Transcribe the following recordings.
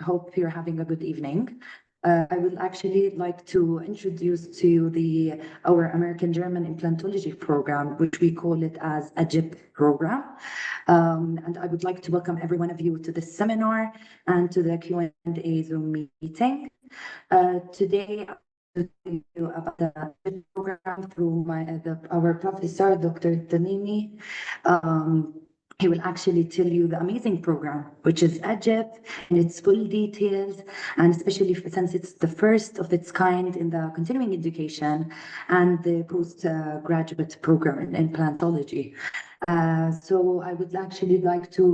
hope you're having a good evening. I would actually like to introduce to you our American-German implantology program, which we call it as AGIP program. And I would like to welcome every one of you to this seminar and to the Q&A Zoom meeting. Today, to tell you about the AGIP program through our professor, Dr. Tamimi. He will actually tell you the amazing program, which is AGIP, and its full details, and especially since it's the first of its kind in the continuing education and the postgraduate program in implantology. So I would actually like to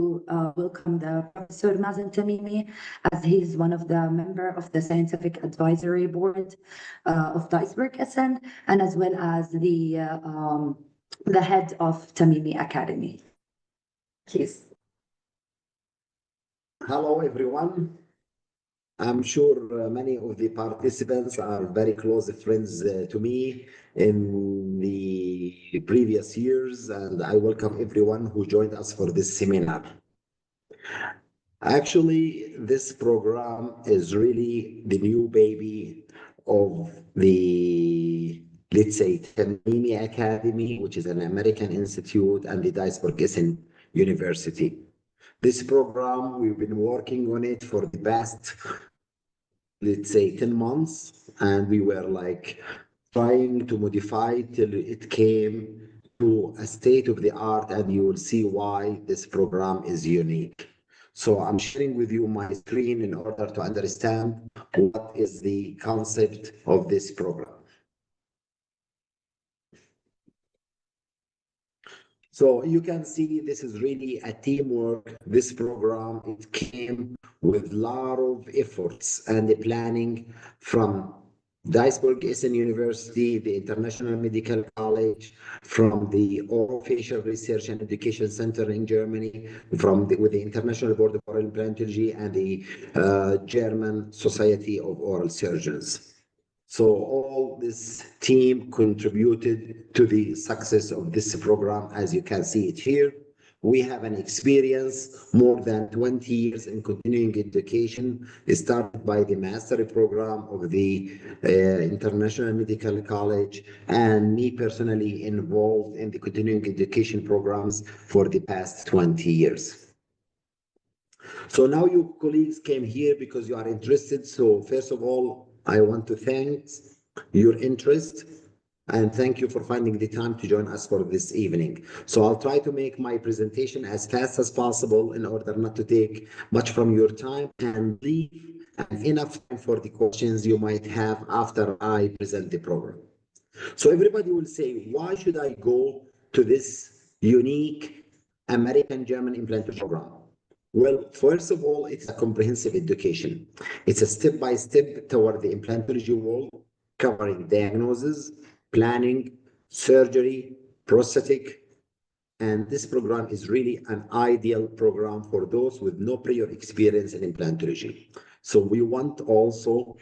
welcome the Professor Mazen Tamimi, as he's one of the member of the Scientific Advisory Board of Duisburg, Essen, and as well as the head of Tamimi Academy. Please. Hello, everyone. I'm sure many of the participants are very close friends to me in the previous years, and I welcome everyone who joined us for this seminar. Actually, this program is really the new baby of the, let's say, Tamimi Academy, which is an American institute, and the Duisburg Essen University. This program, we've been working on it for the past, let's say, 10 months, and we were like trying to modify till it came to a state of the art, and you will see why this program is unique. So I'm sharing with you my screen in order to understand what is the concept of this program. So you can see this is really a teamwork. This program, it came with a lot of efforts and the planning from Duisburg Essen University, the International Medical College, from the Orofacial Research and Education Center in Germany, with the International Board of Oral Implantology, and the German Society of Oral Surgeons. So all this team contributed to the success of this program, as you can see it here. We have an experience more than 20 years in continuing education. It started by the mastery program of the International Medical College, and me personally involved in the continuing education programs for the past 20 years. So now you colleagues came here because you are interested. So first of all, I want to thank your interest and thank you for finding the time to join us for this evening. So I'll try to make my presentation as fast as possible in order not to take much from your time, and leave enough time for the questions you might have after I present the program. So everybody will say, why should I go to this unique American-German implantation program? Well, first of all, it's a comprehensive education. It's a step-by-step toward the implantology world, covering diagnosis, planning, surgery, prosthetic, and this program is really an ideal program for those with no prior experience in implantology. So we want also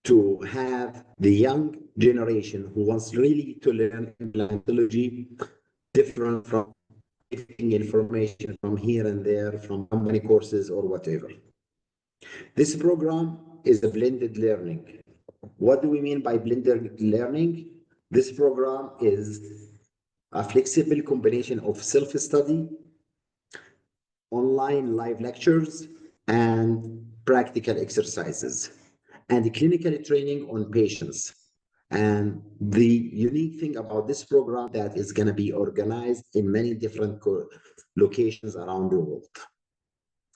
to have the young generation who wants really to learn implantology different from getting information from here and there, from company courses or whatever. This program is a blended learning. What do we mean by blended learning? This program is a flexible combination of self-study, online live lectures, and practical exercises, and clinical training on patients. And the unique thing about this program that is going to be organized in many different locations around the world.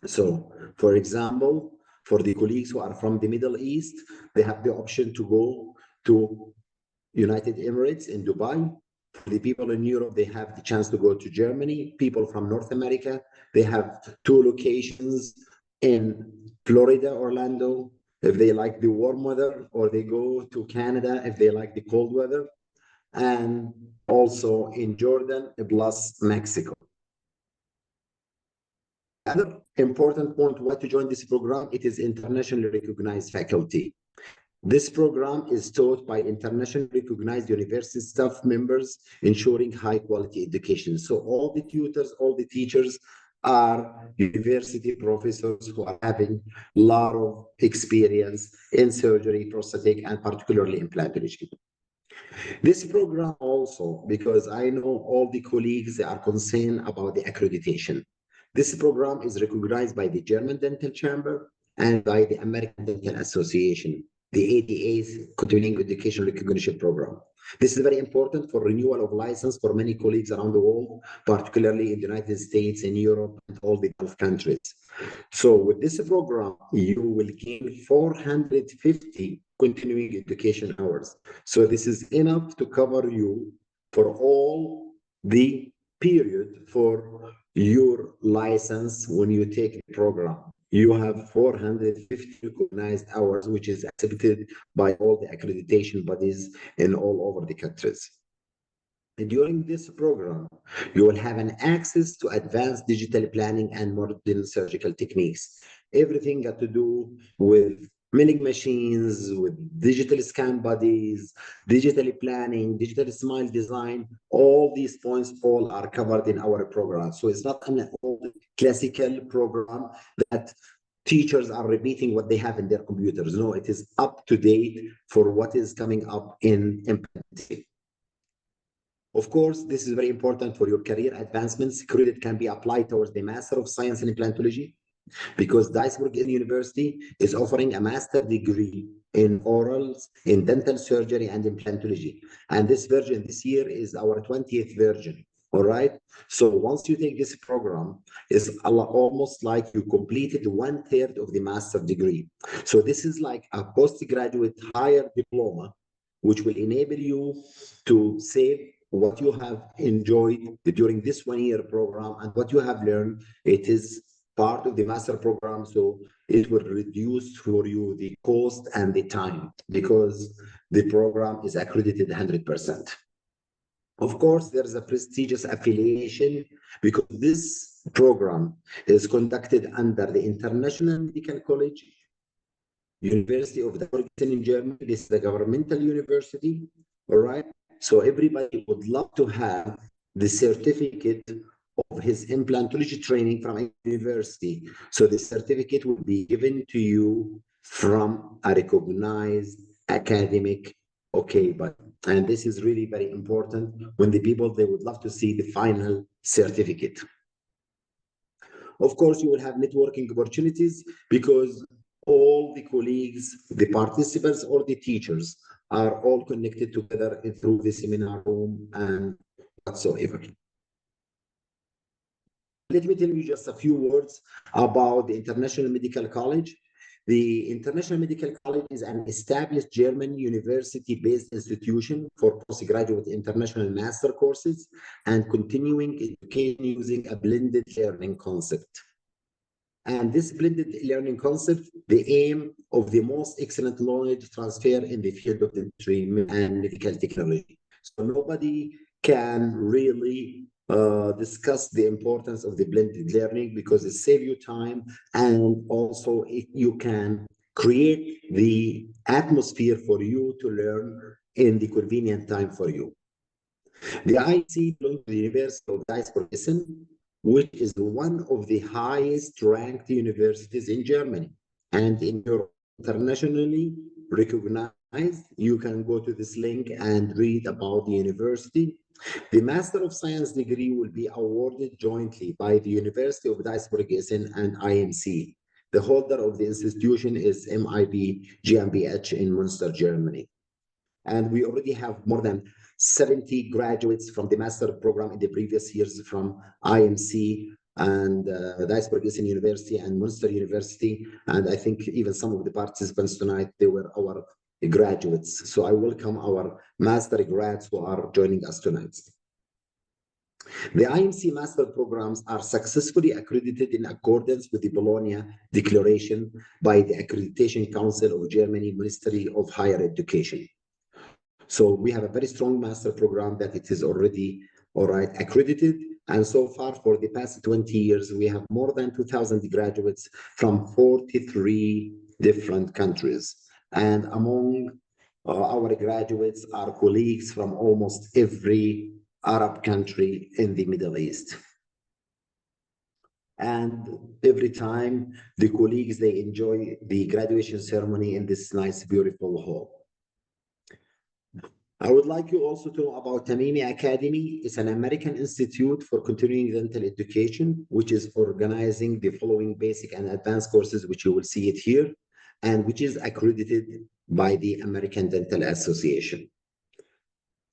So, for example, for the colleagues who are from the Middle East, they have the option to go to United Emirates in Dubai. For the people in Europe, they have the chance to go to Germany. People from North America, they have 2 locations in Florida, Orlando, if they like the warm weather, or they go to Canada if they like the cold weather, and also in Jordan plus Mexico. Another important point why to join this program, it is internationally recognized faculty. This program is taught by internationally recognized university staff members, ensuring high quality education. So all the tutors, all the teachers are university professors who are having a lot of experience in surgery, prosthetic, and particularly implantology. This program also, because I know all the colleagues are concerned about the accreditation. This program is recognized by the German Dental Chamber and by the American Dental Association, the ADA's Continuing Education Recognition Program. This is very important for renewal of license for many colleagues around the world, particularly in the United States, in Europe, and all the Gulf countries. So with this program, you will gain 450 continuing education hours. So this is enough to cover you for all the period for your license when you take the program. You have 450 recognized hours, which is accepted by all the accreditation bodies in all over the countries. And during this program, you will have an access to advanced digital planning and modern surgical techniques. Everything got to do with milling machines, with digital scan bodies, digital planning, digital smile design. All these points all are covered in our program. So it's not an old classical program that teachers are repeating what they have in their computers. No, it is up to date for what is coming up in implementation. Of course, this is very important for your career advancements. Credit can be applied towards the Master of Science in Implantology because Duisburg University is offering a master degree in orals, in dental surgery, and implantology. And this version this year is our 20th version. All right. So once you take this program, it's almost like you completed 1/3 of the master degree. So this is like a postgraduate higher diploma, which will enable you to save what you have enjoyed during this 1-year program and what you have learned. It is part of the master program, so it will reduce for you the cost and the time because the program is accredited 100%. Of course, there is a prestigious affiliation because this program is conducted under the International Medical College, University of Duisburg in Germany. This is a governmental university, all right? So everybody would love to have the certificate of his implantology training from a university. So the certificate will be given to you from a recognized academic, okay, but, and this is really very important when the people, they would love to see the final certificate. Of course, you will have networking opportunities because all the colleagues, the participants, or the teachers are all connected together through the seminar room and whatsoever. Let me tell you just a few words about the International Medical College. The International Medical College is an established German university-based institution for postgraduate international master courses and continuing education using a blended learning concept. And this blended learning concept, the aim of the most excellent knowledge transfer in the field of dentistry and medical technology. So nobody can really discuss the importance of the blended learning because it saves you time, and also you can create the atmosphere for you to learn in the convenient time for you. The IC belongs to the University of Duisburg, Essen, which is one of the highest ranked universities in Germany and in Europe, internationally recognized. You can go to this link and read about the university. The Master of Science degree will be awarded jointly by the University of Duisburg, Essen and IMC. The holder of the institution is MIB GmbH in Münster, Germany. And we already have more than 70 graduates from the master program in the previous years from IMC and Duisburg Essen University and Münster University. And I think even some of the participants tonight, they were our graduates. So I welcome our master grads who are joining us tonight. The IMC master programs are successfully accredited in accordance with the Bologna Declaration by the Accreditation Council of Germany, Ministry of Higher Education. So we have a very strong master program that it is already, all right, accredited. And so far for the past 20 years, we have more than 2,000 graduates from 43 different countries. And among our graduates are colleagues from almost every Arab country in the Middle East. And every time the colleagues, they enjoy the graduation ceremony in this nice, beautiful hall. I would like you also to know about Tamimi Academy. It's an American institute for continuing dental education, which is organizing the following basic and advanced courses, which you will see it here, and which is accredited by the American Dental Association.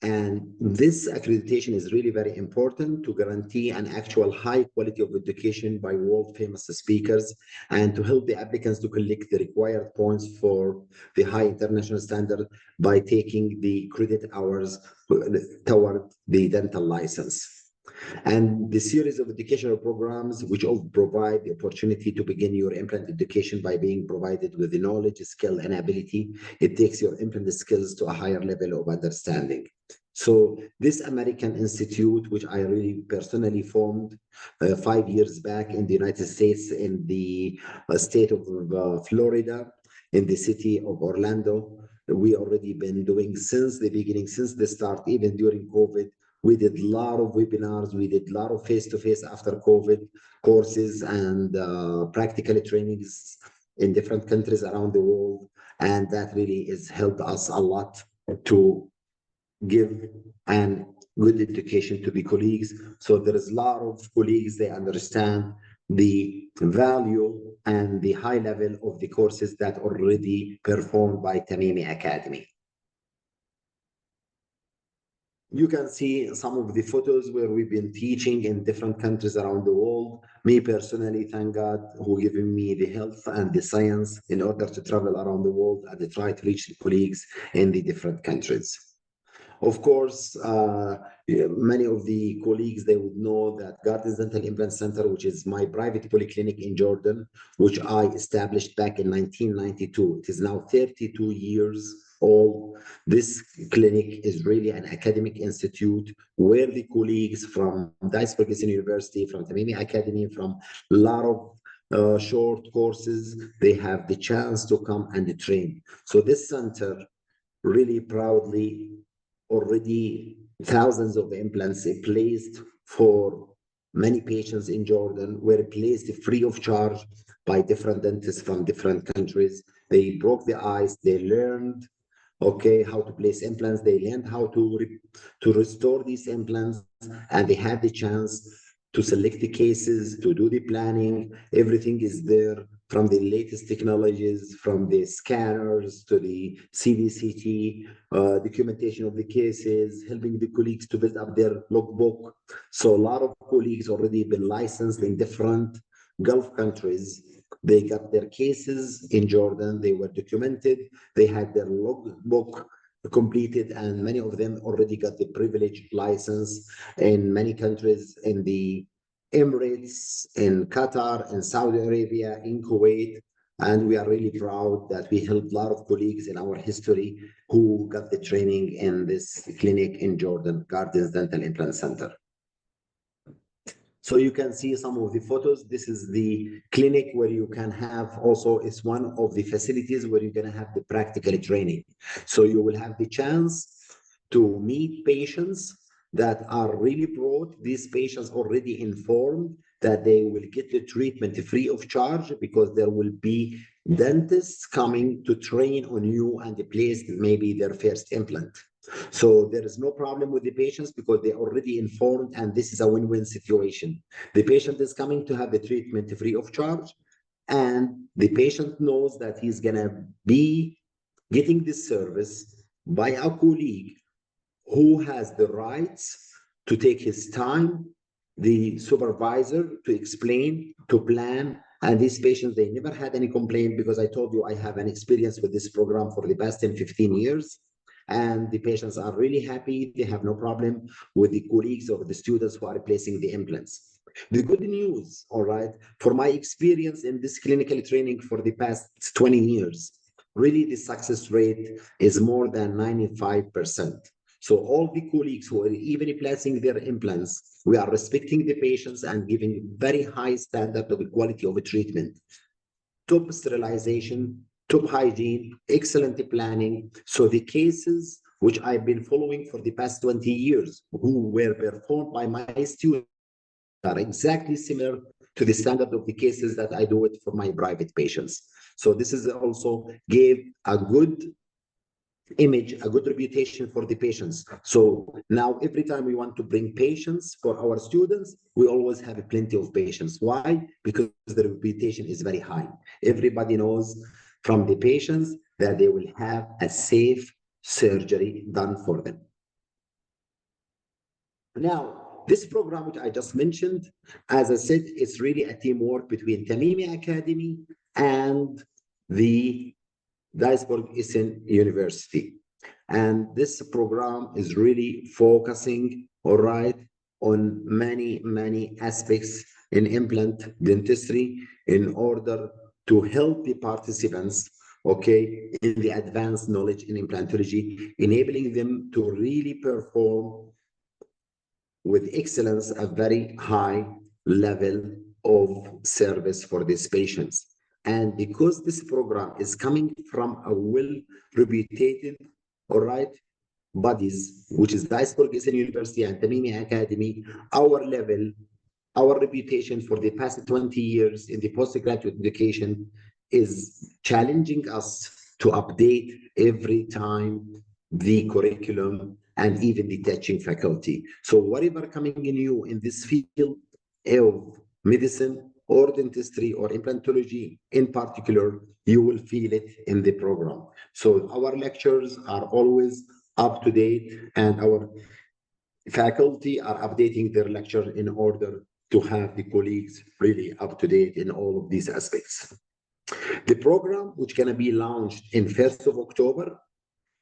And this accreditation is really very important to guarantee an actual high quality of education by world famous speakers and to help the applicants to collect the required points for the high international standard by taking the credit hours toward the dental license. And the series of educational programs which all provide the opportunity to begin your implant education by being provided with the knowledge, skill, and ability. It takes your implant skills to a higher level of understanding. So this American institute, which I really personally formed 5 years back in the United States, in the state of Florida, in the city of Orlando, we already been doing since the beginning, since the start, even during COVID. We did a lot of webinars. We did a lot of face-to-face after COVID courses and practical trainings in different countries around the world. And that really has helped us a lot to give an good education to the colleagues. So there is a lot of colleagues, they understand the value and the high level of the courses that already performed by Tamimi Academy. You can see some of the photos where we've been teaching in different countries around the world. Me personally, thank God, who given me the health and the science in order to travel around the world and to try to reach the colleagues in the different countries. Of course, many of the colleagues, they would know that Gardens Dental Implant Center, which is my private polyclinic in Jordan, which I established back in 1992. It is now 32 years old. This clinic is really an academic institute where the colleagues from Duisburg Essen University, from Tamimi Academy, from a lot of short courses, they have the chance to come and train. So this center really proudly already thousands of implants placed for many patients in Jordan were placed free of charge by different dentists from different countries. They broke the ice, they learned how to place implants, they learned how to restore these implants, and they had the chance to select the cases, to do the planning. Everything is there, from the latest technologies, from the scanners to the CVCT, documentation of the cases, helping the colleagues to build up their logbook. So a lot of colleagues already been licensed in different Gulf countries. They got their cases in Jordan, they were documented, they had their logbook completed, and many of them already got the privilege license in many countries, in the Emirates, in Qatar, in Saudi Arabia, in Kuwait. And we are really proud that we helped a lot of colleagues in our history who got the training in this clinic in Jordan, Gardens Dental Implant Center. So you can see some of the photos. This is the clinic where you can have also, it's one of the facilities where you're going to have the practical training. So you will have the chance to meet patients that are really brought. These patients already informed that they will get the treatment free of charge because there will be dentists coming to train on you and place maybe their first implant. So there is no problem with the patients because they're already informed, and this is a win-win situation. The patient is coming to have the treatment free of charge, and the patient knows that he's going to be getting this service by a colleague who has the rights to take his time, the supervisor to explain, to plan. And these patients, they never had any complaint because I told you I have an experience with this program for the past 10, 15 years. And the patients are really happy. They have no problem with the colleagues or the students who are replacing the implants. The good news, all right, for my experience in this clinical training for the past 20 years, really the success rate is more than 95%. So all the colleagues who are even replacing their implants, we are respecting the patients and giving very high standard of quality of treatment. Top sterilization, top hygiene, excellent planning. So the cases which I've been following for the past 20 years, who were performed by my students, are exactly similar to the standard of the cases that I do it for my private patients. So this is also gave a good image, a good reputation for the patients. So now every time we want to bring patients for our students, we always have plenty of patients. Why? Because the reputation is very high. Everybody knows from the patients that they will have a safe surgery done for them. Now, this program, which I just mentioned, as I said, it's really a teamwork between Tamimi Academy and the Duisburg Essen University. And this program is really focusing, all right, on many aspects in implant dentistry in order to help the participants, okay, in the advanced knowledge in implantology, enabling them to really perform with excellence a very high level of service for these patients. And because this program is coming from a well-reputed, all right, bodies, which is Duisburg Essen University and Tamimi Academy, our level, our reputation for the past 20 years in the postgraduate education is challenging us to update every time the curriculum and even the teaching faculty. So whatever coming new in this field of medicine or dentistry or implantology in particular, you will feel it in the program. So our lectures are always up to date, and our faculty are updating their lecture in order to have the colleagues really up to date in all of these aspects. The program, which going to be launched in 1st of October,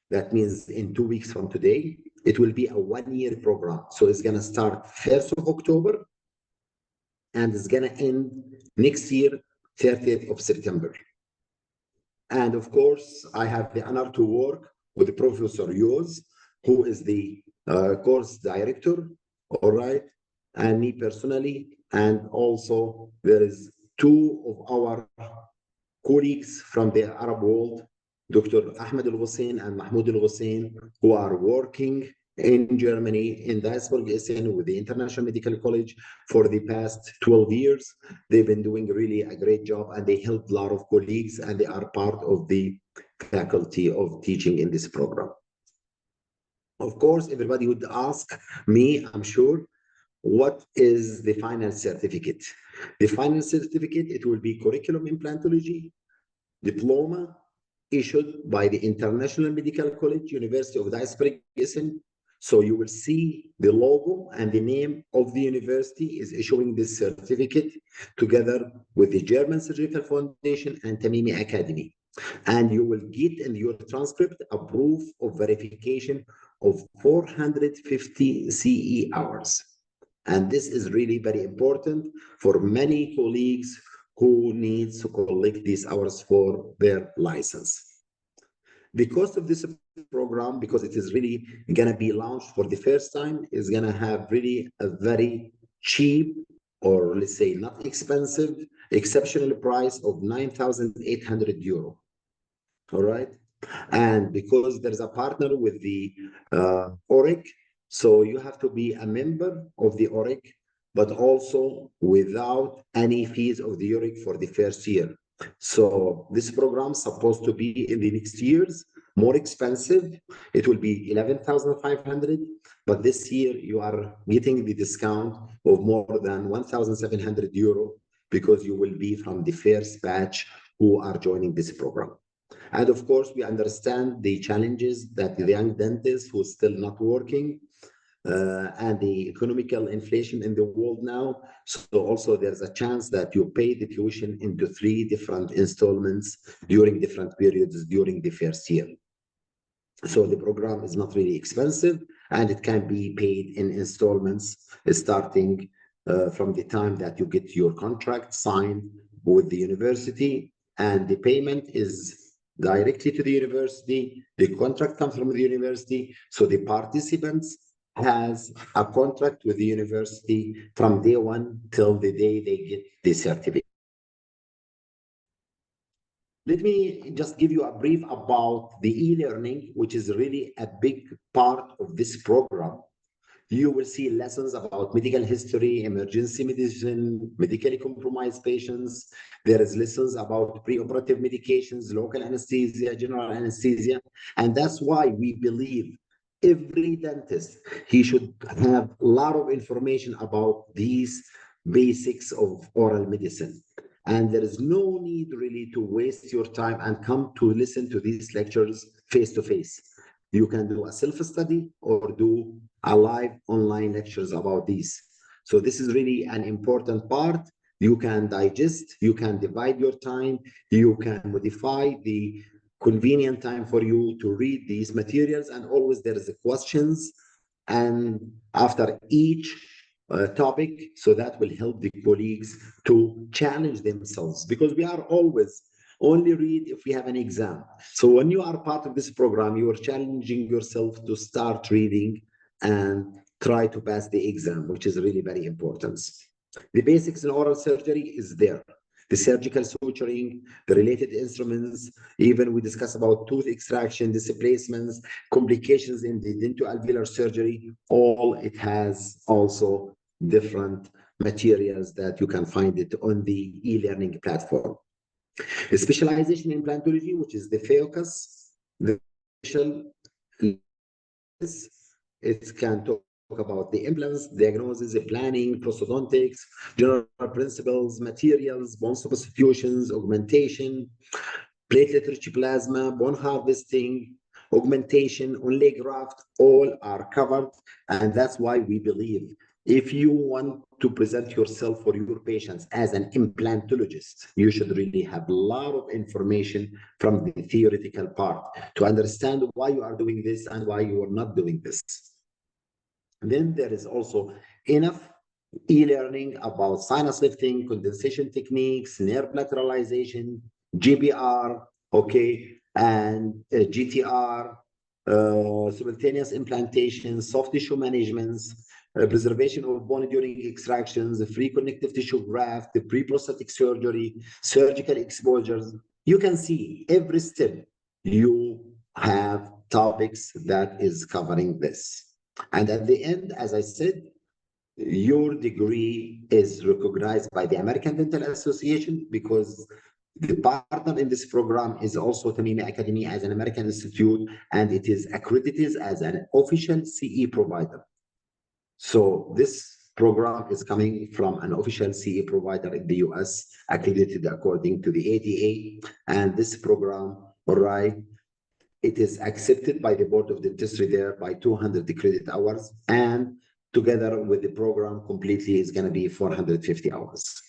that means in 2 weeks from today, it will be a 1-year program. So it's going to start 1st of October and it's going to end next year, 30th of September. And of course, I have the honor to work with Professor Yos, who is the course director, all right, and me personally. And also there is 2 of our colleagues from the Arab world, Dr. Ahmed Al-Hussein and Mahmoud Al-Hussein, who are working in Germany, in Duisburg, Essen, with the International Medical College for the past 12 years. They've been doing really a great job, and they helped a lot of colleagues, and they are part of the faculty of teaching in this program. Of course, everybody would ask me, I'm sure, what is the final certificate? The final certificate, it will be curriculum implantology, diploma issued by the International Medical College, University of Duisburg, Essen. So you will see the logo and the name of the university is issuing this certificate together with the German Surgical Foundation and Tamimi Academy. And you will get in your transcript a proof of verification of 450 CE hours. And this is really very important for many colleagues who needs to collect these hours for their license. The cost of this program, because it is really going to be launched for the first time, is going to have really a very cheap, or let's say not expensive, exceptional price of 9,800 euro. All right. And because there's a partner with the ORIC, so you have to be a member of the ORIC, but also without any fees of the ORIC for the first year. So this program is supposed to be in the next years more expensive. It will be 11,500, but this year you are getting the discount of more than 1,700 euro because you will be from the first batch who are joining this program. And of course, we understand the challenges that the young dentists who are still not working and the economical inflation in the world now. So also there's a chance that you pay the tuition into 3 different installments during different periods during the first year. So the program is not really expensive, and it can be paid in installments starting from the time that you get your contract signed with the university, and the payment is directly to the university. The contract comes from the university, so the participants has a contract with the university from day one till the day they get the certificate. Let me just give you a brief about the e-learning, which is really a big part of this program. You will see lessons about medical history, emergency medicine, medically compromised patients. There is lessons about preoperative medications, local anesthesia, general anesthesia. And that's why we believe every dentist, he should have a lot of information about these basics of oral medicine. And there is no need really to waste your time and come to listen to these lectures face to face. You can do a self-study or do a live online lectures about these. So this is really an important part. You can digest, you can divide your time, you can modify the convenient time for you to read these materials, and always there is a questions and after each topic, so that will help the colleagues to challenge themselves, because we are always only read if we have an exam. So when you are part of this program, you are challenging yourself to start reading and try to pass the exam, which is really very important. The basics in oral surgery is there. The surgical suturing, the related instruments, even we discuss about tooth extraction, displacements, complications in the dentoalveolar surgery, all it has also different materials that you can find it on the e-learning platform. A specialization in implantology, which is the focus, the special, it can talk about the implants, diagnosis, planning, prosthodontics, general principles, materials, bone substitutions, augmentation, platelet-rich plasma, bone harvesting, augmentation, onlay graft, all are covered. And that's why we believe if you want to present yourself for your patients as an implantologist, you should really have a lot of information from the theoretical part to understand why you are doing this and why you are not doing this. And then there is also enough e-learning about sinus lifting, condensation techniques, nerve lateralization, GBR, okay, and GTR, simultaneous implantation, soft tissue management, preservation of bone during extractions, the free connective tissue graft, the pre-prosthetic surgery, surgical exposures. You can see every step you have topics that is covering this. And at the end, as I said, your degree is recognized by the American Dental Association, because the partner in this program is also Tamimi Academy as an American institute, and it is accredited as an official CE provider. So this program is coming from an official CE provider in the US, accredited according to the ADA. And this program, all right, it is accepted by the Board of Dentistry there by 200 credit hours, and together with the program completely is going to be 450 hours.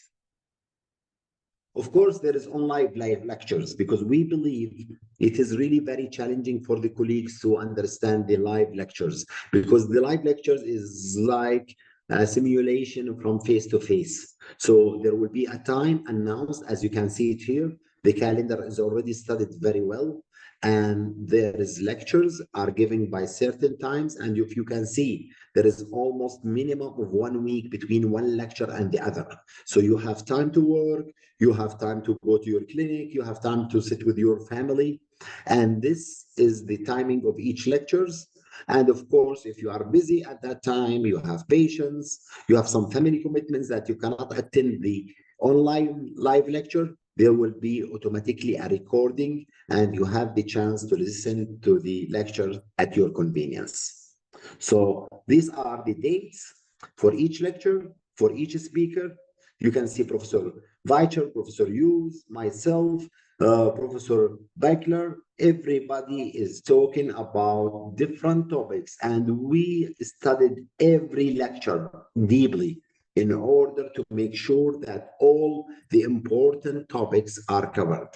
Of course, there is online live lectures, because we believe it is really very challenging for the colleagues to understand the live lectures, because the live lectures is like a simulation from face to face. So there will be a time announced, as you can see it here. The calendar is already studied very well, and there is lectures are given by certain times. And if you can see, there is almost minimum of 1 week between one lecture and the other. So you have time to work, you have time to go to your clinic, you have time to sit with your family. And this is the timing of each lectures. And of course, if you are busy at that time, you have patients, you have some family commitments that you cannot attend the online live lecture, there will be automatically a recording, and you have the chance to listen to the lecture at your convenience. So these are the dates for each lecture, for each speaker. You can see Professor Weicher, Professor Hughes, myself, Professor Beckler. Everybody is talking about different topics, and we studied every lecture deeply in order to make sure that all the important topics are covered.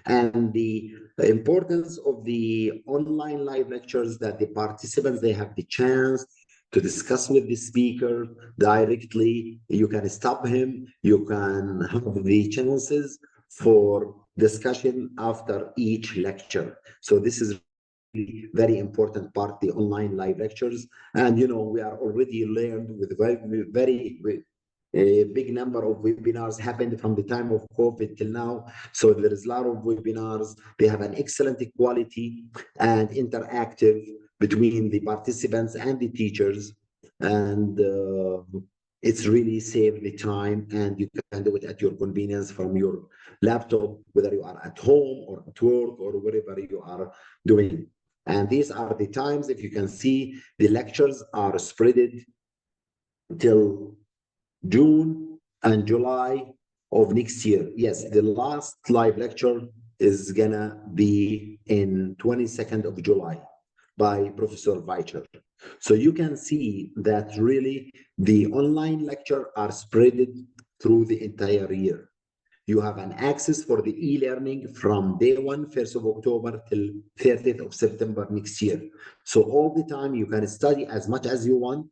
And the importance of the online live lectures, that the participants, they have the chance to discuss with the speaker directly. You can stop him, you can have the chances for discussion after each lecture. So this is very important part, the online live lectures. And we are already learned with very a big number of webinars happened from the time of COVID till now. So there is a lot of webinars. They have an excellent quality and interactive between the participants and the teachers. and it's really save the time, and you can do it at your convenience from your laptop, whether you are at home or at work or wherever you are doing. And these are the times, if you can see, the lectures are spreaded till June and July of next year. Yes, the last live lecture is gonna be in 22nd of July by Professor Weicher. So you can see that really the online lecture are spreaded through the entire year. You have an access for the e-learning from day one, 1st of October till 30th of September next year. So all the time you can study as much as you want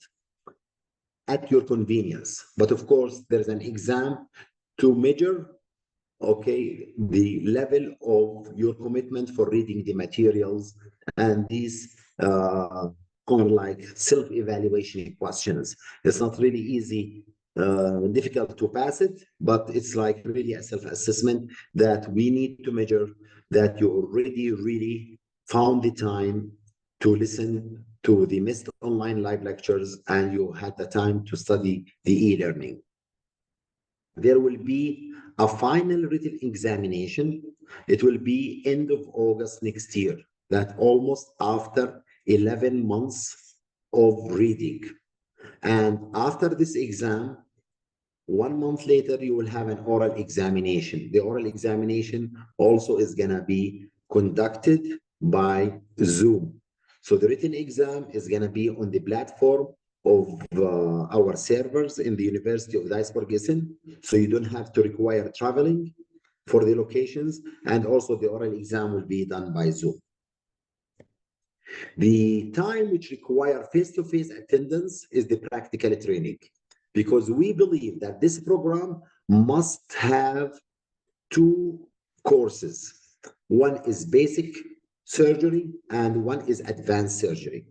at your convenience. But of course, there's an exam to measure, okay, the level of your commitment for reading the materials and these kind of like self-evaluation questions. It's not really easy, difficult to pass it, but it's like really a self-assessment that we need to measure that you already really found the time to listen to the missed online live lectures and you had the time to study the e-learning. There will be a final written examination. It will be end of August next year, that almost after 11 months of reading. And after this exam, 1 month later, you will have an oral examination. The oral examination also is gonna be conducted by Zoom. So the written exam is gonna be on the platform of our servers in the University of Duisburg, Essen. So you don't have to require traveling for the locations. And also the oral exam will be done by Zoom. The time which require face-to-face attendance is the practical training, because we believe that this program must have two courses. One is basic surgery and one is advanced surgery.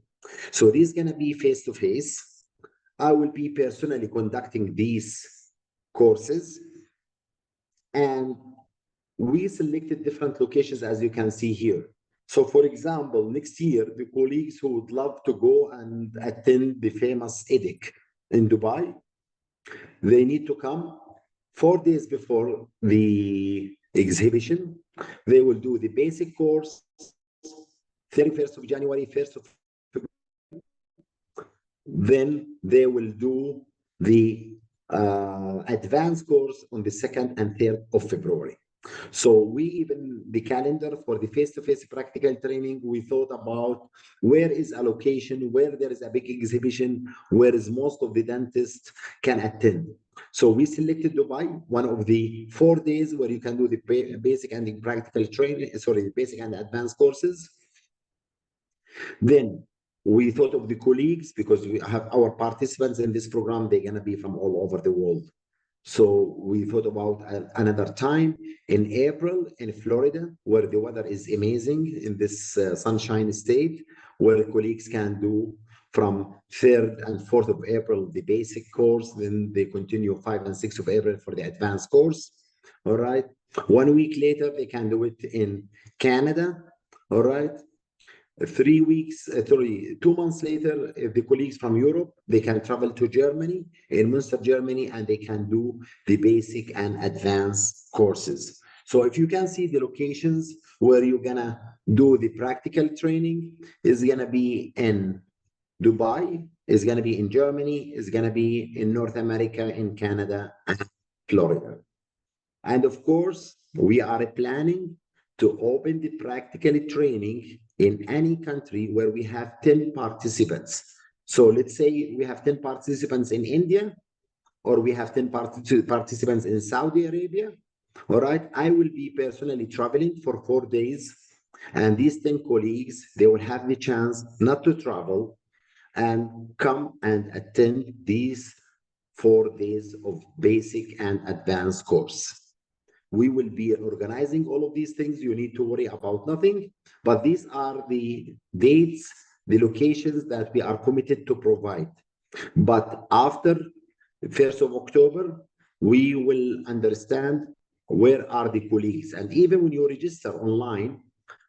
So this is going to be face-to-face. I will be personally conducting these courses, and we selected different locations as you can see here. So for example, next year, the colleagues who would love to go and attend the famous EDIC in Dubai, they need to come 4 days before the exhibition. They will do the basic course, 31st of January, 1st of February. Then they will do the advanced course on the 2nd and 3rd of February. So we even the calendar for the face-to-face practical training, we thought about where is a location, where there is a big exhibition, where is most of the dentists can attend. So we selected Dubai, one of the 4 days where you can do the basic and the practical training, sorry, the basic and advanced courses. Then we thought of the colleagues, because we have our participants in this program, they're going to be from all over the world. So we thought about another time in April in Florida, where the weather is amazing in this sunshine state, where colleagues can do from 3rd and 4th of April, the basic course, then they continue 5 and 6 of April for the advanced course. All right. 1 week later, they can do it in Canada. All right. 3 weeks, 2 months later, if the colleagues from Europe, they can travel to Germany, in Münster, Germany, and they can do the basic and advanced courses. So if you can see the locations where you're gonna do the practical training, is gonna be in Dubai, is gonna be in Germany, is gonna be in North America, in Canada, and Florida. And of course, we are planning to open the practical training in any country where we have 10 participants. So let's say we have 10 participants in India, or we have 10 participants in Saudi Arabia. All right, I will be personally traveling for 4 days, and these 10 colleagues, they will have the chance not to travel and come and attend these 4 days of basic and advanced course. We will be organizing all of these things. You need to worry about nothing, but these are the dates, the locations that we are committed to provide. But after 1st of October, we will understand where are the colleagues. And even when you register online,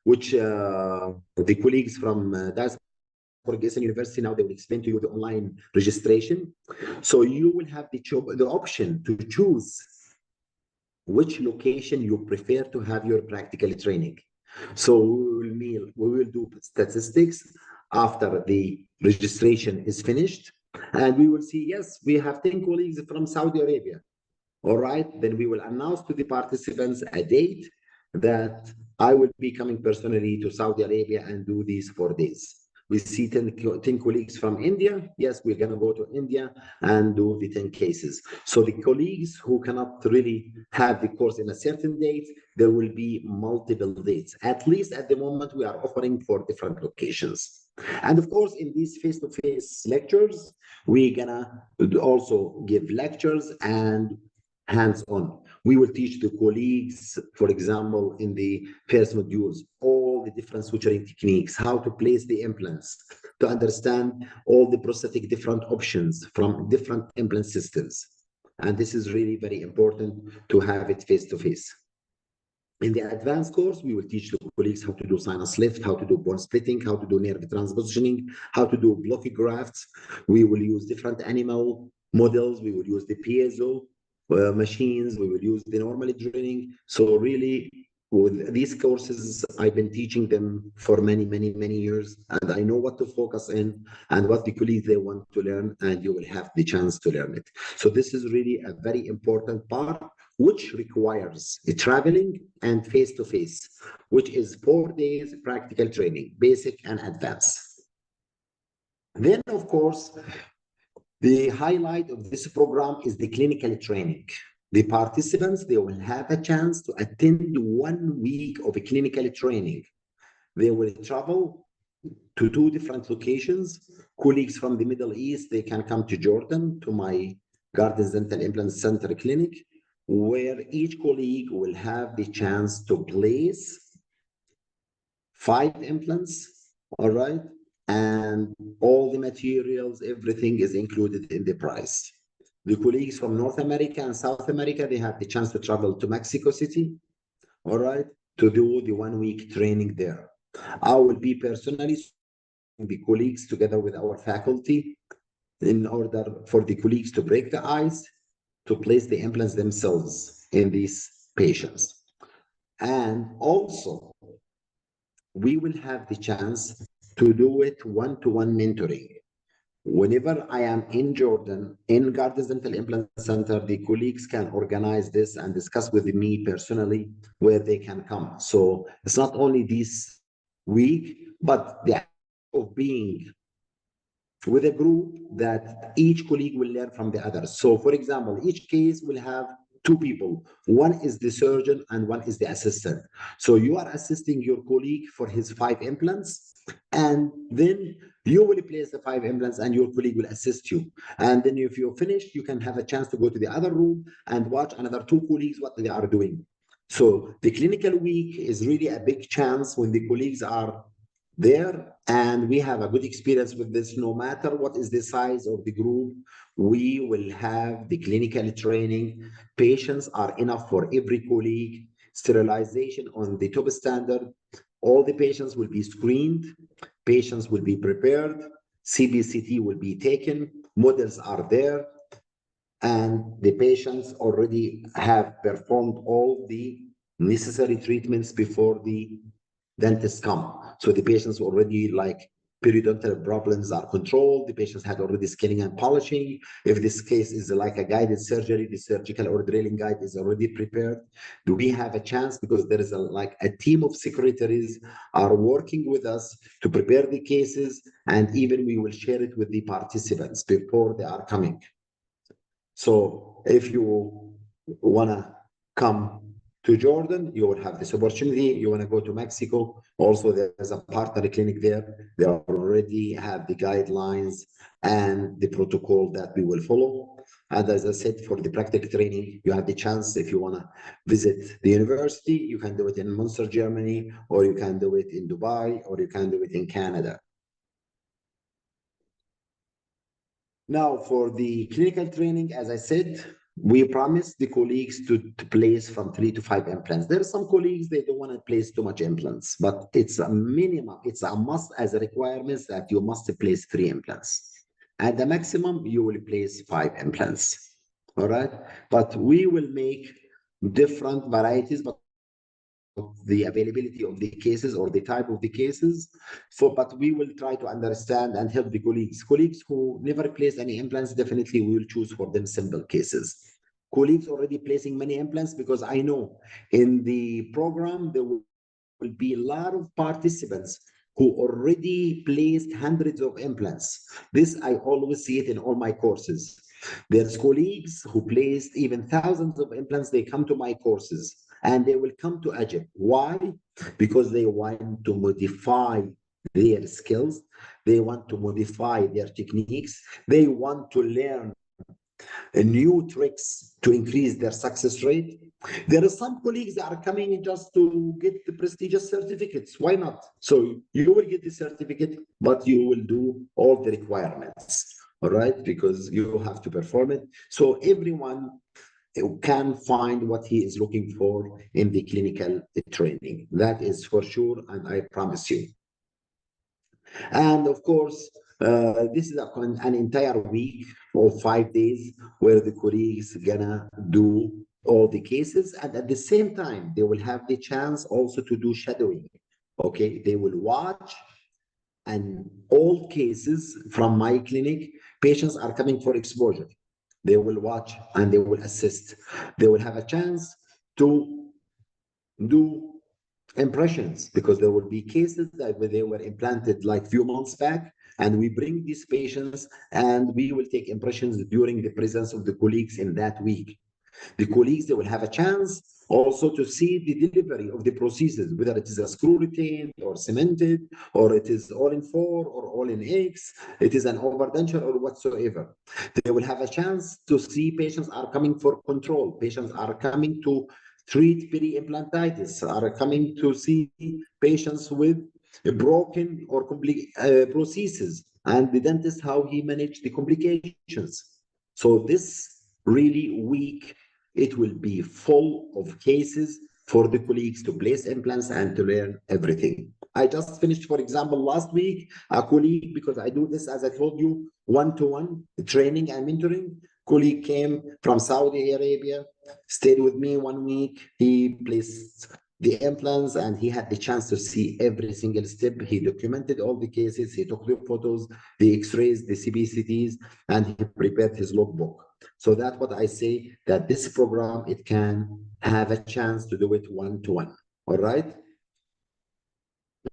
which the colleagues from Duisburg Duisburg Essen University. Now they will explain to you the online registration. So you will have the option to choose which location you prefer to have your practical training. So we will do statistics after the registration is finished, and we will see, yes, we have 10 colleagues from Saudi Arabia. All right, then we will announce to the participants a date that I will be coming personally to Saudi Arabia and do these 4 days. We see 10 colleagues from India. Yes, we're going to go to India and do the 10 cases. So the colleagues who cannot really have the course in a certain date, there will be multiple dates. At least at the moment, we are offering for different locations. And of course, in these face-to-face lectures, we're going to also give lectures and hands-on. We will teach the colleagues, for example, in the first modules, all the different suturing techniques, how to place the implants, to understand all the prosthetic different options from different implant systems. And this is really very important to have it face-to-face. In the advanced course, we will teach the colleagues how to do sinus lift, how to do bone splitting, how to do nerve transpositioning, how to do blocky grafts. We will use different animal models. We will use the piezo machines. We will use the normal drilling. So really, with these courses, I've been teaching them for many, many, many years, and I know what to focus in and what the colleagues they want to learn, and you will have the chance to learn it. So this is really a very important part, which requires a traveling and face-to-face, which is 4 days practical training, basic and advanced. Then, of course, the highlight of this program is the clinical training. The participants, they will have a chance to attend 1 week of a clinical training. They will travel to 2 different locations. Colleagues from the Middle East, they can come to Jordan, to my Gardens Dental Implant Center clinic, where each colleague will have the chance to place 5 implants, all right? And all the materials, everything is included in the price. The colleagues from North America and South America, they have the chance to travel to Mexico City, all right, to do the 1 week training there. I will be personally the colleagues together with our faculty in order for the colleagues to break the ice, to place the implants themselves in these patients. And also, we will have the chance to do it one-to-one mentoring. Whenever I am in Jordan, in Gardens Dental Implant Center, the colleagues can organize this and discuss with me personally where they can come. So it's not only this week, but the act of being with a group that each colleague will learn from the others. So for example, each case will have 2 people. One is the surgeon and one is the assistant. So you are assisting your colleague for his 5 implants, and then you will place the 5 implants and your colleague will assist you. And then if you're finished, you can have a chance to go to the other room and watch another 2 colleagues what they are doing. So the clinical week is really a big chance when the colleagues are there, and we have a good experience with this. No matter what is the size of the group, we will have the clinical training. Patients are enough for every colleague. Sterilization on the top standard. All the patients will be screened. Patients will be prepared. CBCT will be taken. Models are there. And the patients already have performed all the necessary treatments before the dentists come. So the patients already, like, periodontal problems are controlled. The patients had already scaling and polishing. If this case is like a guided surgery, the surgical or drilling guide is already prepared. Do we have a chance, because there is a team of secretaries are working with us to prepare the cases, and even we will share it with the participants before they are coming. So if you want to come to Jordan, you will have this opportunity. You want to go to Mexico, also there's a partner clinic there. They already have the guidelines and the protocol that we will follow. And as I said, for the practical training, you have the chance, if you want to visit the university, you can do it in Münster, Germany, or you can do it in Dubai, or you can do it in Canada. Now, for the clinical training, as I said, we promise the colleagues to place from 3 to 5 implants. There are some colleagues, they don't want to place too much implants, but it's a minimum, it's a must as a requirement that you must place 3 implants. At the maximum, you will place 5 implants. All right. But we will make different varieties, but the availability of the cases or the type of the cases. But we will try to understand and help the colleagues who never placed any implants. Definitely we will choose for them simple cases. Colleagues already placing many implants, because I know in the program there will be a lot of participants who already placed hundreds of implants. This I always see it in all my courses. There's colleagues who placed even thousands of implants. They come to my courses and they will come to AGIP. Why? Because they want to modify their skills. They want to modify their techniques. They want to learn new tricks to increase their success rate. There are some colleagues that are coming just to get the prestigious certificates. Why not? So you will get the certificate, but you will do all the requirements, all right? Because you have to perform it. So everyone can find what he is looking for in the clinical training. That is for sure, and I promise you. And of course, this is an entire week or 5 days where the colleagues gonna do all the cases, and at the same time, they will have the chance also to do shadowing. Okay, they will watch, and all cases from my clinic, patients are coming for exposure. They will watch and they will assist. They will have a chance to do impressions, because there will be cases that they were implanted like few months back, and we bring these patients and we will take impressions during the presence of the colleagues in that week. The colleagues, they will have a chance also to see the delivery of the prosthesis, whether it is a screw retained or cemented, or it is all in 4 or all in X, it is an overdenture or whatsoever. They will have a chance to see patients are coming for control, patients are coming to treat peri-implantitis, are coming to see patients with a broken or complete prosthesis, and the dentist, how he managed the complications. So this really week, it will be full of cases for the colleagues to place implants and to learn everything. I just finished, for example, last week, a colleague, because I do this, as I told you, one-to-one training and mentoring. Colleague came from Saudi Arabia, stayed with me 1 week. He placed the implants and he had the chance to see every single step. He documented all the cases. He took the photos, the x-rays, the CBCTs, and he prepared his logbook. So that's what I say, that this program, it can have a chance to do it one-to-one, all right?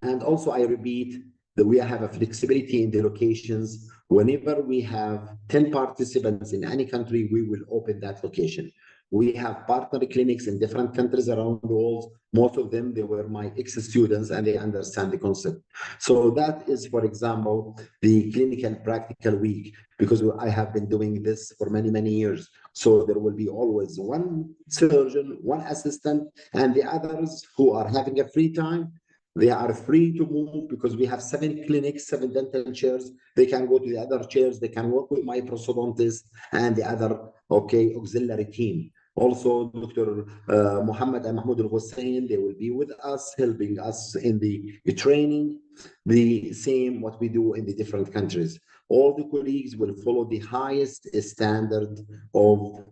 And also I repeat that we have a flexibility in the locations. Whenever we have 10 participants in any country, we will open that location. We have partner clinics in different countries around the world. Most of them, they were my ex-students and they understand the concept. So that is, for example, the clinical practical week, because I have been doing this for many, many years. So there will be always one surgeon, one assistant, and the others who are having a free time, they are free to move, because we have 7 clinics, 7 dental chairs. They can go to the other chairs. They can work with my prosthodontist and the other, auxiliary team. Also, Dr. Muhammad and Mahmoud Al-Hussein, they will be with us, helping us in the training, the same what we do in the different countries. All the colleagues will follow the highest standard of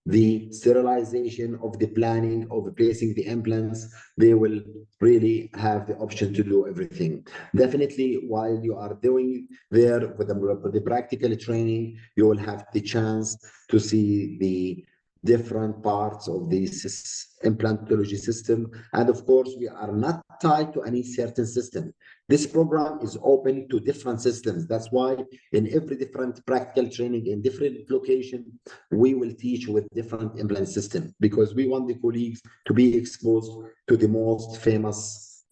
the sterilization, of the planning, of placing the implants. They will really have the option to do everything. Definitely, while you are doing there with the practical training, you will have the chance to see the different parts of this implantology system. And of course, we are not tied to any certain system. This program is open to different systems. That's why in every different practical training in different location, we will teach with different implant system, because we want the colleagues to be exposed to the most famous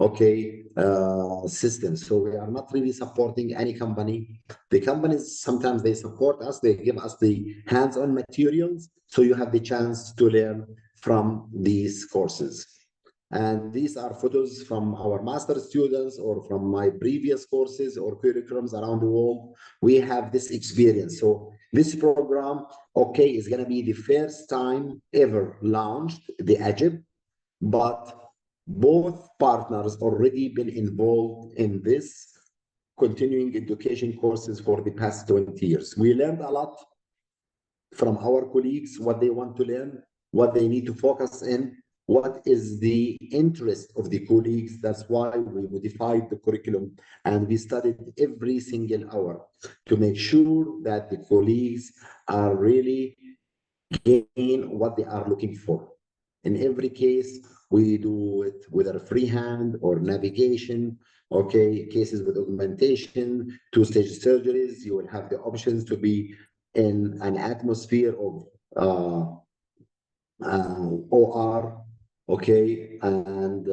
systems. So we are not really supporting any company. The companies, sometimes they support us, they give us the hands-on materials, so you have the chance to learn from these courses. And these are photos from our master students or from my previous courses or curriculums around the world. We have this experience. So This program, okay, is going to be the first time ever launched, the AGIP, but both partners already been involved in this continuing education courses for the past 20 years. We learned a lot from our colleagues, what they want to learn, what they need to focus in, what is the interest of the colleagues. That's why we modified the curriculum and we studied every single hour to make sure that the colleagues are really gain what they are looking for. In every case, we do it whether freehand or navigation. Okay, cases with augmentation, two-stage surgeries, you will have the options to be in an atmosphere of OR, okay, and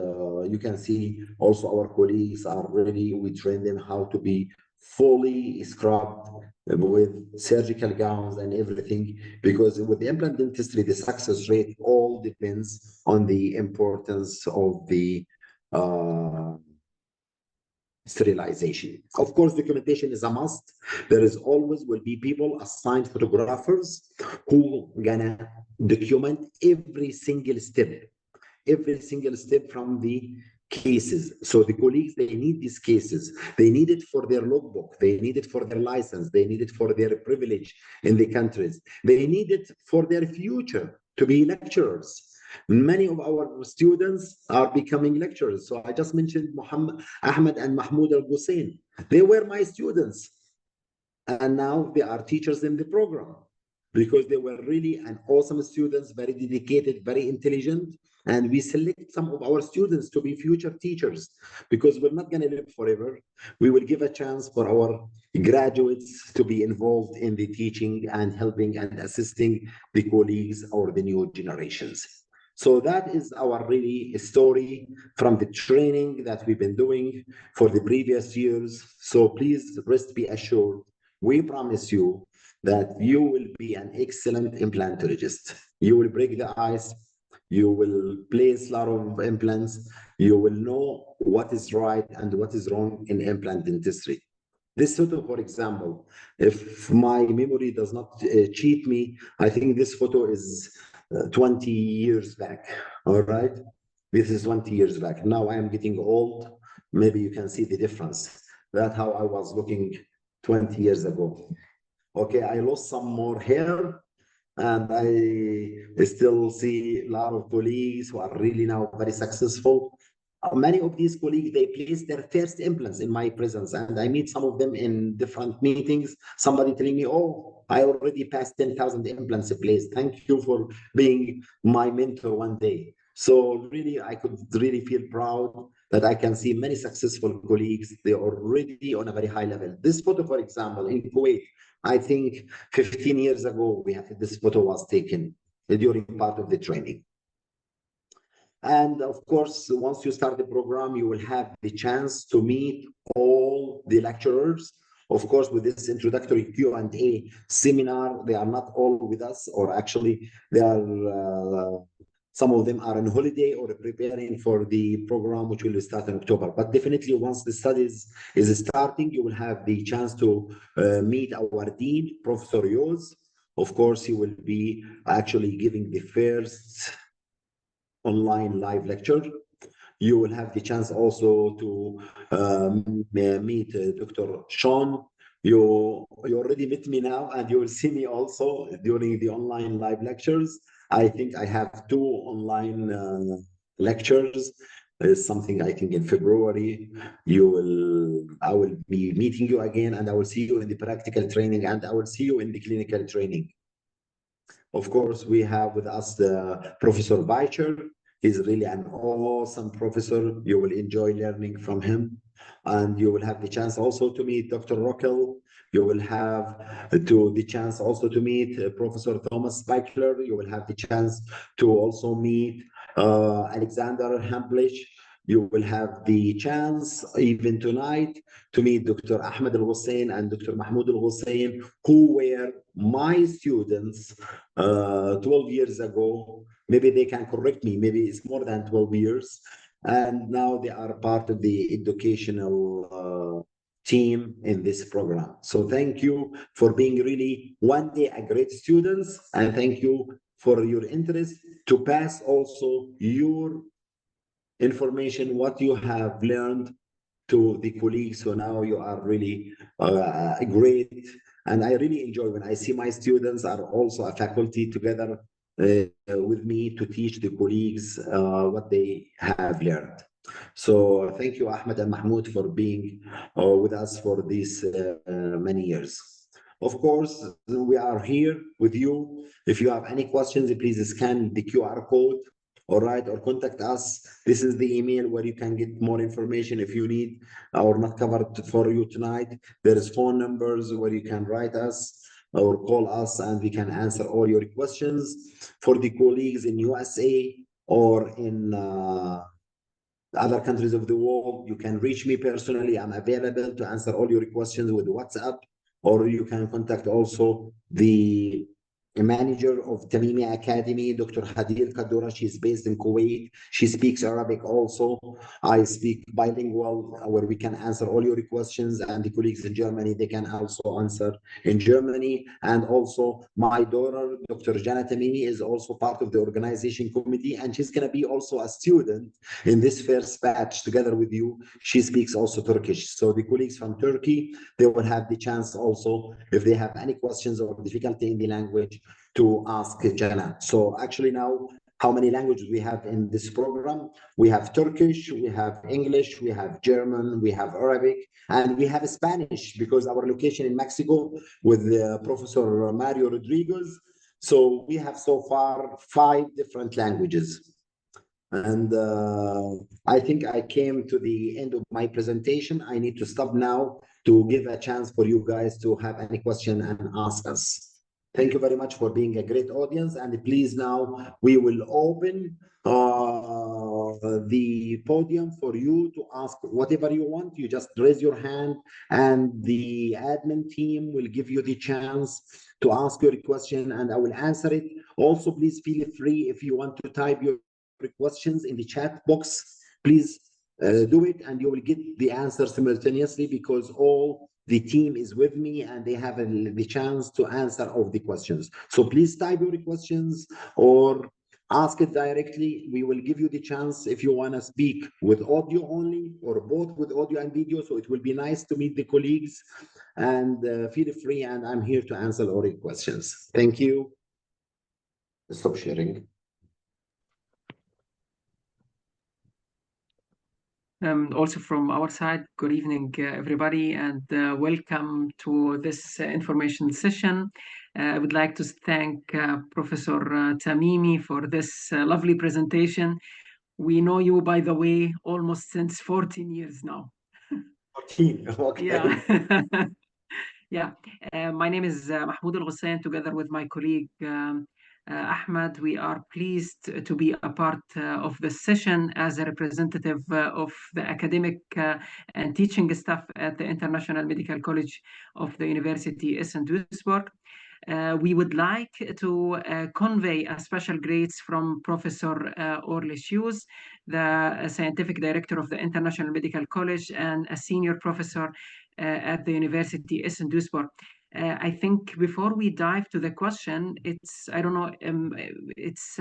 you can see also our colleagues are ready. We train them how to be fully scrubbed with surgical gowns and everything, because with the implant dentistry, the success rate all depends on the importance of the sterilization. Of course, documentation is a must. There is always will be people assigned photographers who gonna document every single step from the cases. So the colleagues, they need these cases. They need it for their logbook. They need it for their license. They need it for their privilege in the countries. They need it for their future to be lecturers. Many of our students are becoming lecturers. So I just mentioned Muhammad, Ahmed and Mahmoud Al-Hussein. They were my students. And now they are teachers in the program because they were really an awesome students, very dedicated, very intelligent. And we select some of our students to be future teachers because we're not going to live forever. We will give a chance for our graduates to be involved in the teaching and helping and assisting the colleagues or the new generations. So that is our really story from the training that we've been doing for the previous years. So please rest be assured, we promise you that you will be an excellent implantologist. You will break the ice, you will place a lot of implants, you will know what is right and what is wrong in implant dentistry. This photo, for example, if my memory does not cheat me, I think this photo is 20 years back, all right? This is 20 years back. Now I am getting old. Maybe you can see the difference. That's how I was looking 20 years ago. Okay, I lost some more hair and I still see a lot of colleagues who are really now very successful. Many of these colleagues, they place their first implants in my presence, and I meet some of them in different meetings. Somebody telling me, oh, I already passed 10,000 implants placed. Thank you for being my mentor one day. So really, I could really feel proud that I can see many successful colleagues. They're already on a very high level. This photo, for example, in Kuwait, I think 15 years ago, this photo was taken during part of the training. And of course, once you start the program, you will have the chance to meet all the lecturers. Of course, with this introductory Q&A seminar, they are not all with us, or actually they are, some of them are on holiday or preparing for the program, which will start in October. But definitely once the studies is starting, you will have the chance to meet our dean, Professor Yoz. Of course, he will be actually giving the first online live lecture. You will have the chance also to meet Dr. Sean. You already met me now, and you will see me also during the online live lectures. I think I have two online lectures. It's something I think in February. I will be meeting you again, and I will see you in the practical training, and I will see you in the clinical training. Of course, we have with us the Professor Weicher. He's really an awesome professor. You will enjoy learning from him. And you will have the chance also to meet Dr. Rockel. You will have the chance also to meet Professor Thomas Speichler. You will have the chance to also meet Alexander Hamblish. You will have the chance even tonight to meet Dr. Ahmed Al-Hussein and Dr. Mahmoud Al-Hussein, who were my students 12 years ago. Maybe they can correct me, maybe it's more than 12 years. And now they are part of the educational team in this program. So thank you for being really one day a great students, and thank you for your interest to pass also your information, what you have learned to the colleagues. So now you are really great. And I really enjoy when I see my students are also a faculty together with me to teach the colleagues what they have learned. So thank you, Ahmed and Mahmoud, for being with us for these many years. Of course, we are here with you. If you have any questions, please scan the QR code, all right, or contact us. This is the email where you can get more information if you need or not covered for you tonight. There is phone numbers where you can write us or call us, and we can answer all your questions. For the colleagues in USA or in other countries of the world, you can reach me personally. I'm available to answer all your questions with WhatsApp, or you can contact also the manager of Tamimi Academy, Dr. Hadir Kadura. She's based in Kuwait. She speaks Arabic also. I speak bilingual, where we can answer all your questions. And the colleagues in Germany, they can also answer in Germany. And also my daughter, Dr. Jana Tamimi, is also part of the organization committee, and she's going to be also a student in this first batch together with you. She speaks also Turkish. So the colleagues from Turkey, they will have the chance also, if they have any questions or difficulty in the language, to ask Jana. So actually now, how many languages we have in this program? We have Turkish, we have English, we have German, we have Arabic, and we have Spanish, because our location in Mexico with Professor Mario Rodriguez. So we have so far 5 different languages. And I think I came to the end of my presentation. I need to stop now to give a chance for you guys to have any question and ask us. Thank you very much for being a great audience. And please, now we will open the podium for you to ask whatever you want. You just raise your hand, and the admin team will give you the chance to ask your question, and I will answer it. Also, please feel free, if you want to type your questions in the chat box, please do it, and you will get the answer simultaneously, because all the team is with me and they have the chance to answer all the questions. So please type your questions or ask it directly. We will give you the chance if you want to speak with audio only, or both with audio and video. So it will be nice to meet the colleagues, and feel free, and I'm here to answer all your questions. Thank you. Stop sharing. Also from our side, good evening, everybody, and welcome to this information session. I would like to thank Professor Tamimi for this lovely presentation. We know you, by the way, almost since 14 years now. 14, okay. Yeah. Yeah. My name is Mahmoud Al-Ghussain, together with my colleague Ahmed. We are pleased to be a part of this session as a representative of the academic and teaching staff at the International Medical College of the University Essen Duisburg. We would like to convey a special greetings from Professor Orly Shoes, the scientific director of the International Medical College and a senior professor at the University Essen Duisburg. I think before we dive to the question, I don't know, it's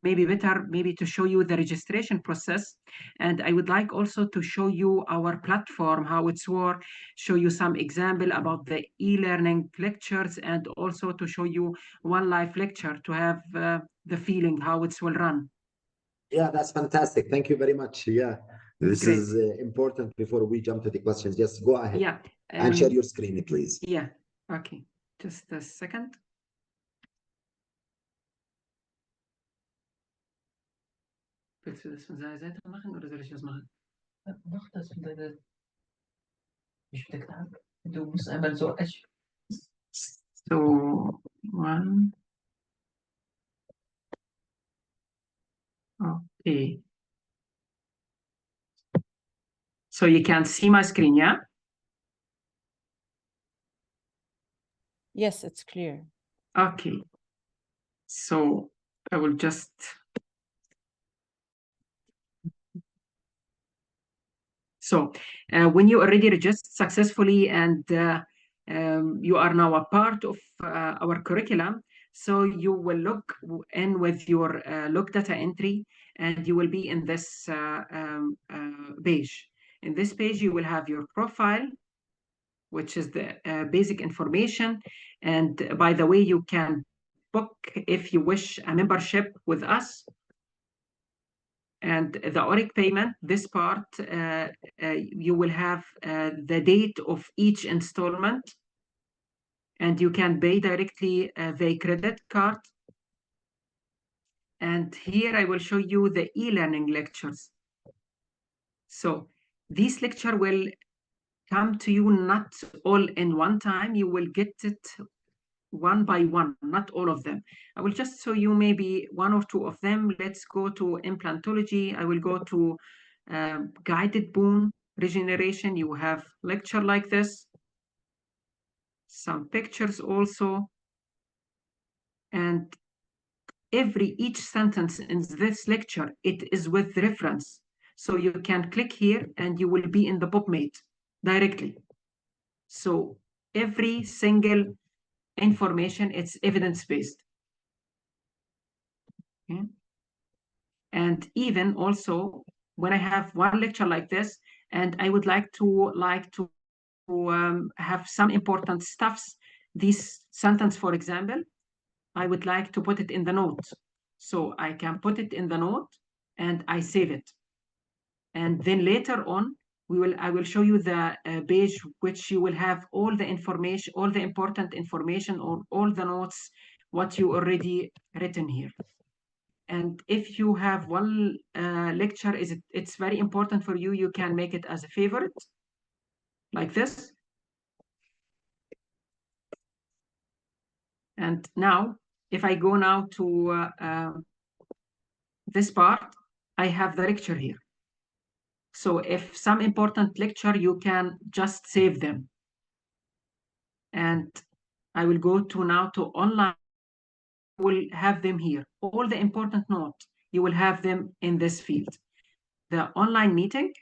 maybe better to show you the registration process. And I would like also to show you our platform, how it's work, show you some example about the e-learning lectures, and also to show you one live lecture to have the feeling how it will run. Yeah, that's fantastic. Thank you very much. Yeah, this Great. is important before we jump to the questions. Just go ahead. Yeah. And share your screen, please. Yeah. Okay. Just a second. Willst du das von seiner Seite machen oder soll ich das machen? Mach das von deiner. Ich bin da. Du musst einmal so. So, one. Okay. So you can see my screen, yeah? Yes, it's clear. Okay. So I will just. So when you already registered successfully and you are now a part of our curriculum, so you will log in with your log data entry, and you will be in this page. In this page, you will have your profile, which is the basic information. And by the way, you can book, if you wish, a membership with us. And the ORIC payment, this part, you will have the date of each installment, and you can pay directly via credit card. And here I will show you the e-learning lectures. So this lecture will come to you not all in one time. You will get it one by one, not all of them. I will just show you maybe one or two of them. Let's go to implantology. I will go to guided bone regeneration. You have lecture like this, some pictures also, and each sentence in this lecture, it is with reference. So you can click here and you will be in the PubMed directly. So every single information, it's evidence-based. Okay. And even also, when I have one lecture like this, and I would like to have some important stuffs, this sentence, for example, I would like to put it in the note. So I can put it in the note and I save it. And then later on, I will show you the page which you will have all the information, all the important information, or all the notes, what you already written here. And if you have one lecture, it's very important for you, you can make it as a favorite, like this. And now, if I go now to this part, I have the lecture here. So if some important lecture, you can just save them. And I will go to now to online, will have them here. All the important notes, you will have them in this field. The online meeting,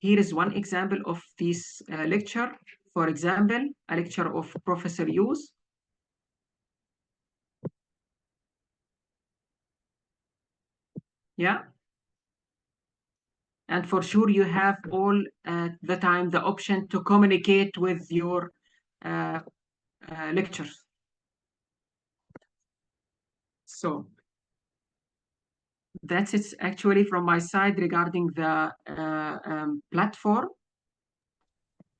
here is one example of this lecture. For example, a lecture of Professor Hughes. Yeah. And for sure, you have all the time the option to communicate with your lectures. So that's it actually from my side regarding the platform.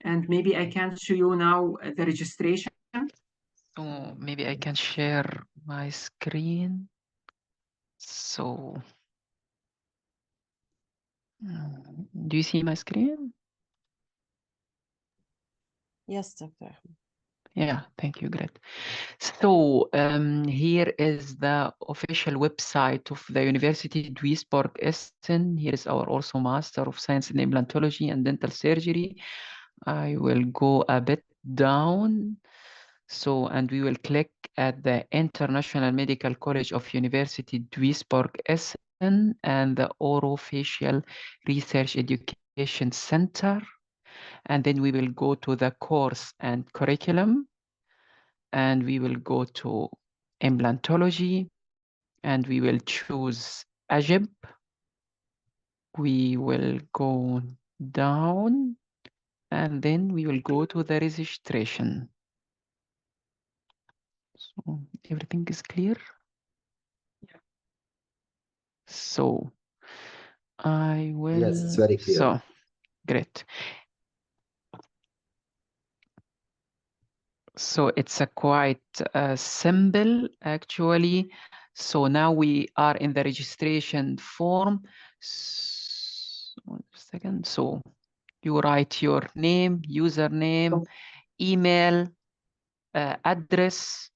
And maybe I can show you now the registration. Oh, maybe I can share my screen. So, do you see my screen? Yes, Dr. Yeah, thank you, great. So here is the official website of the University Duisburg Essen. Here is our also Master of Science in Implantology and Dental Surgery. I will go a bit down. So, and we will click at the International Medical College of University Duisburg Essen and the Orofacial Research Education Center. And then we will go to the course and curriculum. And we will go to implantology and we will choose AGIP. We will go down and then we will go to the registration. So everything is clear. Yeah. So I will. Yes, it's very clear. So great. So it's a quite simple actually. So now we are in the registration form. So, 1 second. So you write your name, username, email, address,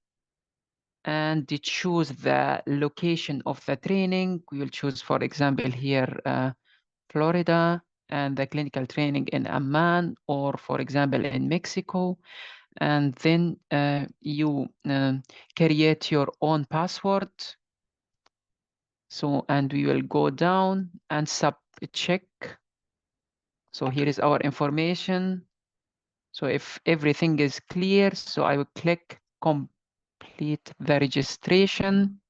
and you choose the location of the training. We will choose, for example, here, Florida, and the clinical training in Amman, or for example, in Mexico. And then you create your own password. So, and we will go down and check. So here is our information. So if everything is clear, so I will click complete the registration.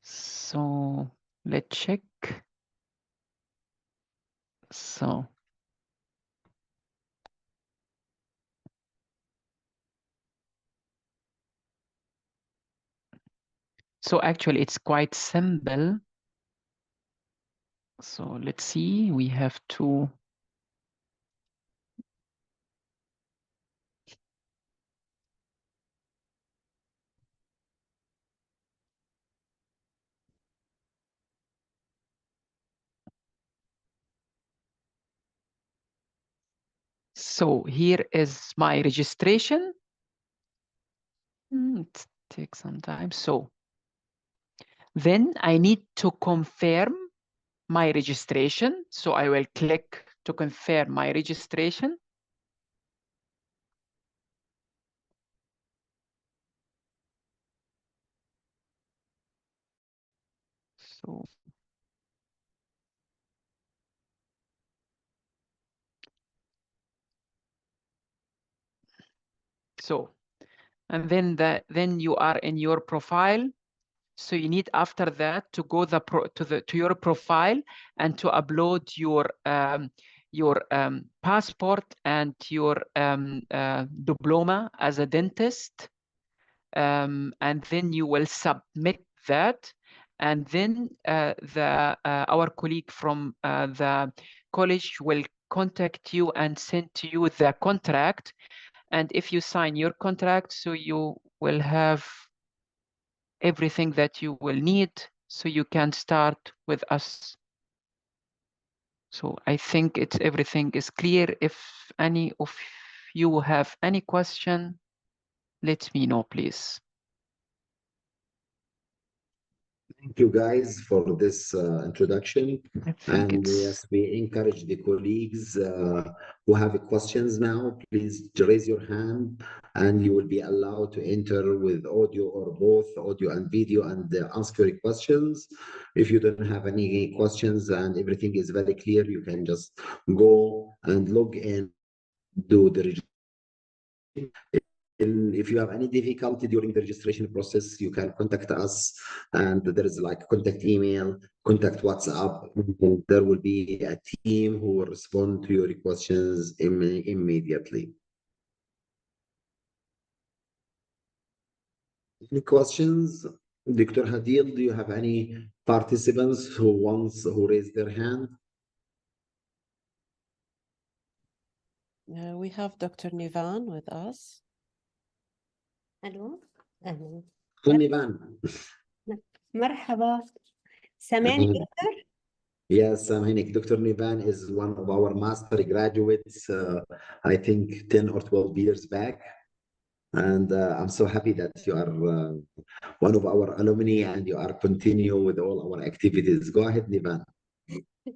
So let's check. So actually it's quite simple. So let's see, we have to. So here is my registration. It takes some time. So then I need to confirm my registration. So I will click to confirm my registration. So and then you are in your profile. So you need after that to go to your profile and to upload your passport and your diploma as a dentist, and then you will submit that, and then our colleague from the college will contact you and send to you the contract. And if you sign your contract, so you will have everything that you will need, so you can start with us. So I think everything is clear. If any of you have any question, let me know, please. Thank you guys for this introduction. And yes, we encourage the colleagues who have questions now, please raise your hand and you will be allowed to enter with audio or both audio and video and ask your questions. If you don't have any questions and everything is very clear, you can just go and log in, do the registration. If you have any difficulty during the registration process, you can contact us, and there is like contact email, contact WhatsApp. There will be a team who will respond to your questions immediately. Any questions? Dr. Hadil, do you have any participants who raised their hand? We have Dr. Nivan with us. الو اهلا Nivan. مرحبا سامعني دكتور؟ Yes, Dr. Nivan is one of our master graduates, I think 10 or 12 years back. And I'm so happy that you are one of our alumni and you are continue with all our activities. Go ahead, Nivan.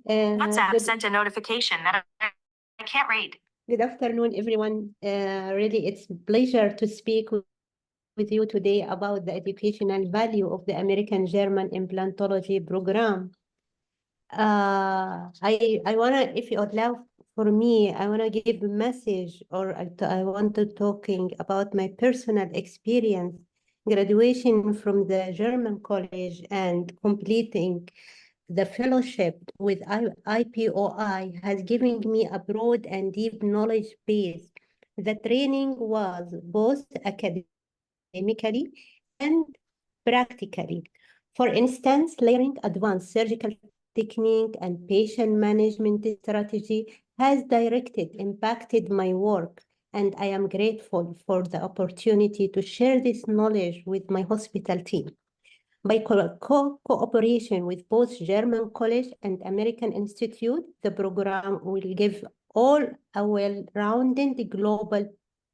WhatsApp sent a notification that I can't read. Good afternoon, everyone. Really, it's a pleasure to speak with you today about the educational value of the American German Implantology program. I want to, if you allow for me, I want to give a message, or I want to talking about my personal experience, graduation from the German college and completing the fellowship with IPOI has given me a broad and deep knowledge base. The training was both academically and practically. For instance, learning advanced surgical technique and patient management strategy has impacted my work, and I am grateful for the opportunity to share this knowledge with my hospital team. By cooperation with both German College and American Institute, the program will give all a well-rounded global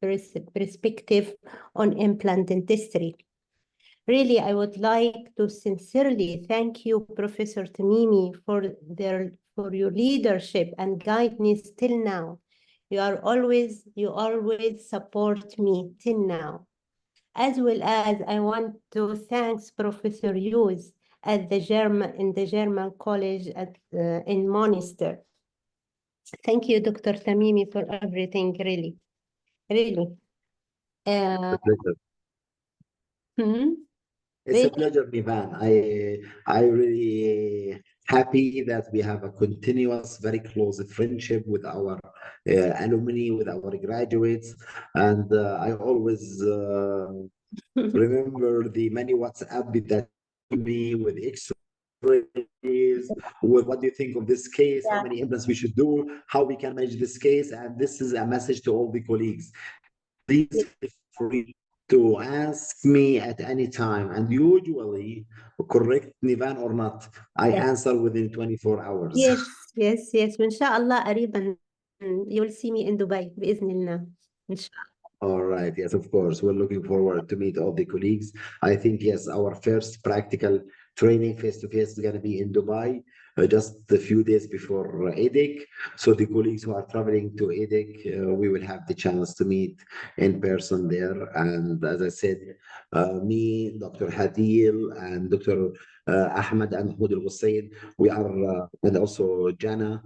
perspective on implant dentistry. Really, I would like to sincerely thank you, Professor Tamimi, for your leadership and guidance till now. You always support me till now. as well as I want to thank Professor Hughes at the German College in Münster. Thank you, Dr. Tamimi, for everything, really. Really. A pleasure. Mhm. It's a pleasure, Nivan. I really happy that we have a continuous, very close friendship with our alumni, with our graduates, and I always remember the many WhatsApp that me with X-rays, with what do you think of this case, how many implants we should do, how we can manage this case, and this is a message to all the colleagues. Please feel free to ask me at any time, and usually, correct Nivan or not, I answer within 24 hours. Yes. وإن شاء الله قريبا you'll see me in Dubai بإذن الله. إن شاء الله. All right. Yes, of course. We're looking forward to meet all the colleagues. I think, yes, our first practical training face-to-face is going to be in Dubai just a few days before EDIC. So the colleagues who are traveling to EDIC, we will have the chance to meet in person there. And as I said, me, Dr. Hadil, and Dr. Ahmed and Mahmoud Al-Hussein, we are, and also Jana,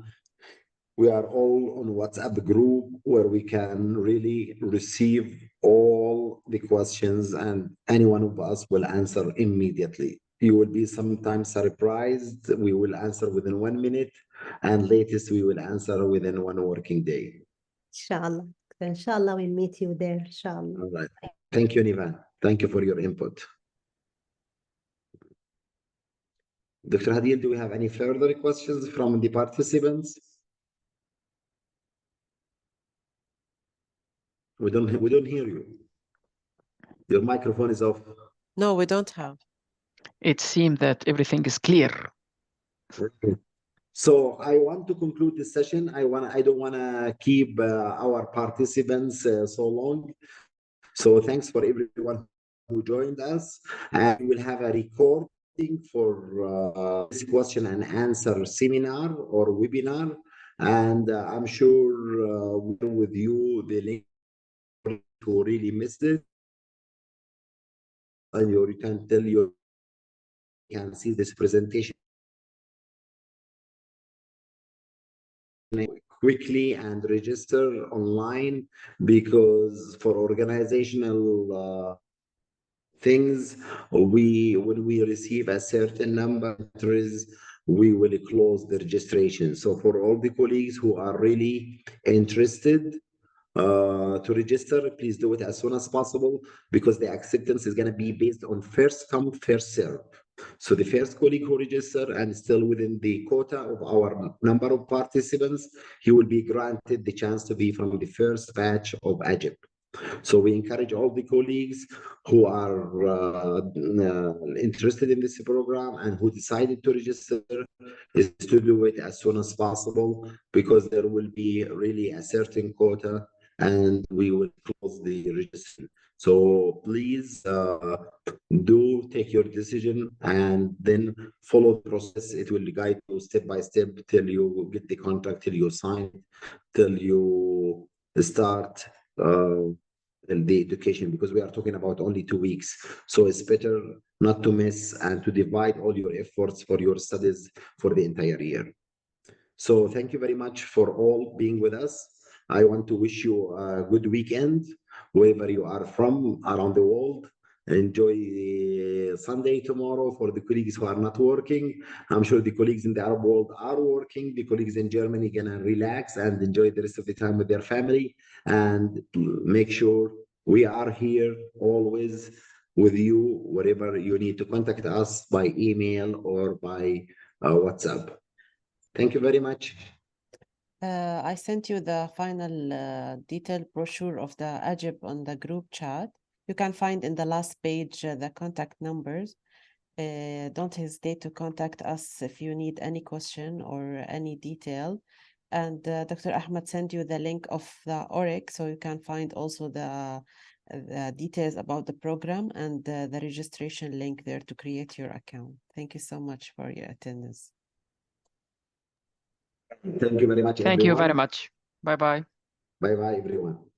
we are all on WhatsApp group where we can really receive all the questions and any one of us will answer immediately. You will be sometimes surprised. We will answer within 1 minute and latest we will answer within 1 working day. Inshallah. Inshallah, we'll meet you there. Inshallah. All right. Thank you, Nivan. Thank you for your input. Dr. Hadil, do we have any further questions from the participants? We don't hear you. Your microphone is off. No, we don't have. It seems that everything is clear. So I want to conclude this session. I don't want to keep our participants so long. So thanks for everyone who joined us. And we will have a recording for this question and answer seminar or webinar. And I'm sure with you the link who really missed it. And you can tell you can see this presentation quickly and register online, because for organizational things, when we receive a certain number of entries, we will close the registration. So for all the colleagues who are really interested to register, please do it as soon as possible, because the acceptance is going to be based on first come, first serve. So the first colleague who register and still within the quota of our number of participants, he will be granted the chance to be from the first batch of AGIP. So we encourage all the colleagues who are interested in this program and who decided to register is to do it as soon as possible, because there will be really a certain quota and we will close the registration. So please do take your decision and then follow the process. It will guide you step by step till you get the contract, till you sign, till you start the education, because we are talking about only 2 weeks. So it's better not to miss and to divide all your efforts for your studies for the entire year. So thank you very much for all being with us. I want to wish you a good weekend, wherever you are from around the world. Enjoy the Sunday tomorrow for the colleagues who are not working. I'm sure the colleagues in the Arab world are working. The colleagues in Germany gonna relax and enjoy the rest of the time with their family. And make sure we are here always with you, wherever you need to contact us by email or by WhatsApp. Thank you very much. I sent you the final detailed brochure of the AGIP on the group chat. You can find in the last page the contact numbers. Don't hesitate to contact us if you need any question or any detail. And Dr. Ahmed sent you the link of the ORIC, so you can find also the details about the program and the registration link there to create your account. Thank you so much for your attendance. Thank you very much, Thank you very much. Bye-bye. Bye-bye, everyone.